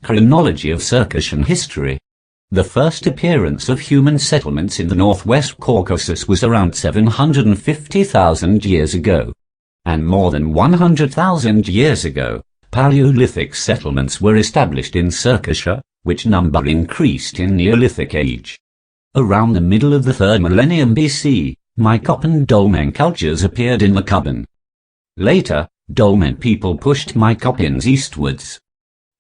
Chronology of Circassian history. The first appearance of human settlements in the northwest Caucasus was around 750,000 years ago. And more than 100,000 years ago, Paleolithic settlements were established in Circassia, which number increased in Neolithic age. Around the middle of the 3rd millennium BC, Maykop and Dolmen cultures appeared in the Kuban. Later, Dolmen people pushed Maeotians eastwards.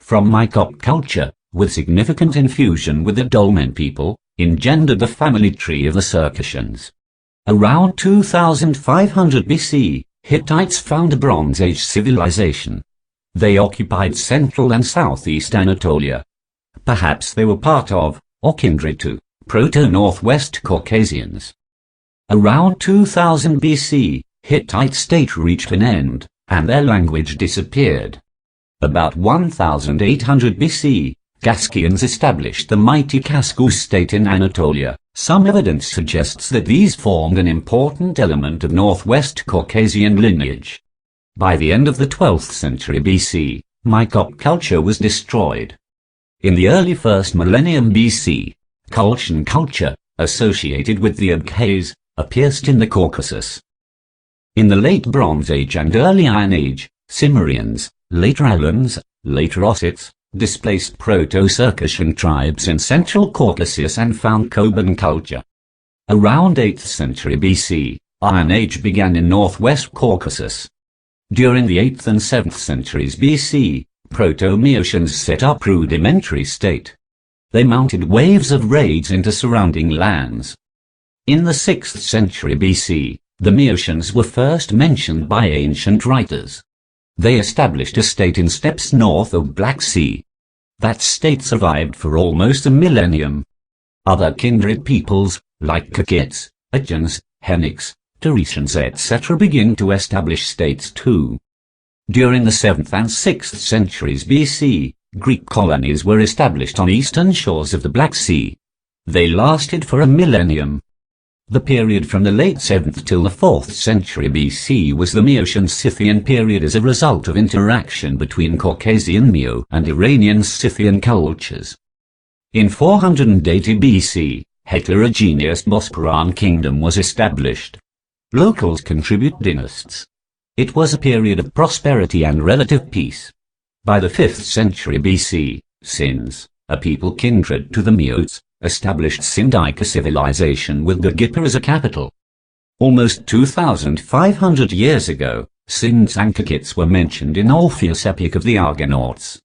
From Maykop culture, with significant infusion with the Dolmen people, engendered the family tree of the Circassians. Around 2500 BC, Hittites found a Bronze Age civilization. They occupied central and southeast Anatolia. Perhaps they were part of, or kindred to, Proto-Northwest Caucasians. Around 2000 BC, Hittite state reached an end, and their language disappeared. About 1800 BC, Kaskians established the mighty Caucasus state in Anatolia. Some evidence suggests that these formed an important element of northwest Caucasian lineage. By the end of the 12th century BC, Maykop culture was destroyed. In the early 1st millennium BC, Colchian culture, associated with the Abkhaz, appears in the Caucasus. In the late Bronze Age and early Iron Age, Cimmerians, later Alans, later Ossetians, displaced Proto-Circassian tribes in central Caucasus and found Kuban culture. Around 8th century BC, Iron Age began in northwest Caucasus. During the 8th and 7th centuries BC, Proto-Maeotians set up rudimentary state. They mounted waves of raids into surrounding lands. In the 6th century BC, the Maeotians were first mentioned by ancient writers. They established a state in steppes north of Black Sea. That state survived for almost a millennium. Other kindred peoples, like Kaskians, Ossetians, Heniks, Toreatians etc. begin to establish states too. During the 7th and 6th centuries BC, Greek colonies were established on eastern shores of the Black Sea. They lasted for a millennium. The period from the late 7th till the 4th century BC was the Maeotians Scythian period as a result of interaction between Caucasian Meo and Iranian Scythian cultures. In 480 BC, heterogeneous Bosporan Kingdom was established. Locals contribute dynasts. It was a period of prosperity and relative peace. By the 5th century BC, Sinds, a people kindred to the Meots, established Sindi civilization with Gagippa as a capital. Almost 2,500 years ago, Sinds and Colchis were mentioned in Orpheus' Epic of the Argonauts.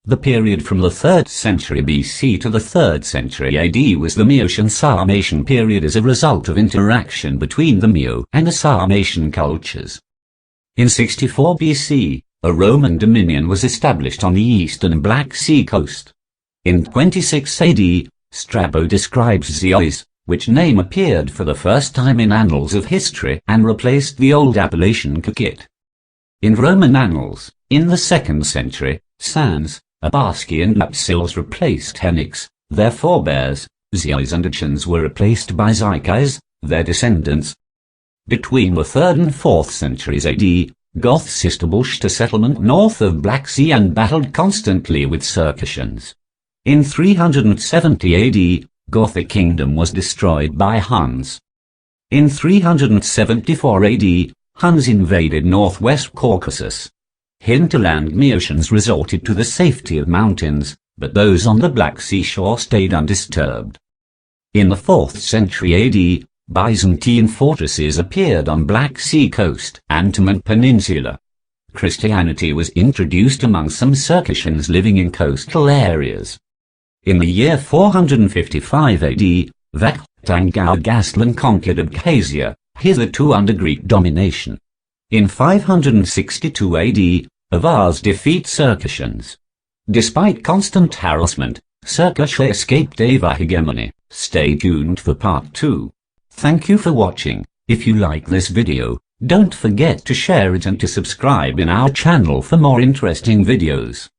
The period from the 3rd century BC to the 3rd century AD was the Maeotians Sarmatian period as a result of interaction between the Meo and the Sarmatian cultures. In 64 BC, a Roman dominion was established on the eastern Black Sea coast. In 26 AD, Strabo describes Zeus, which name appeared for the first time in annals of history and replaced the old appellation Colchis. In Roman annals, in the 2nd century, Sans, Abaski and Lapsils replaced Heniks, their forebears. Zeus and Ossetians were replaced by Zykites, their descendants. Between the 3rd and 4th centuries AD, Goths established a settlement north of Black Sea and battled constantly with Circassians. In 370 AD, Gothic kingdom was destroyed by Huns. In 374 AD, Huns invaded northwest Caucasus. Hinterland Maeotians resorted to the safety of mountains, but those on the Black Sea shore stayed undisturbed. In the 4th century AD, Byzantine fortresses appeared on Black Sea coast and Ottoman Peninsula. Christianity was introduced among some Circassians living in coastal areas. In the year 455 AD, Vakhtangau Gaslan conquered Abkhazia, hitherto under Greek domination. In 562 AD, Avars defeat Circassians. Despite constant harassment, Circassia escaped Avar hegemony. Stay tuned for part 2. Thank you for watching. If you like this video, don't forget to share it and to subscribe in our channel for more interesting videos.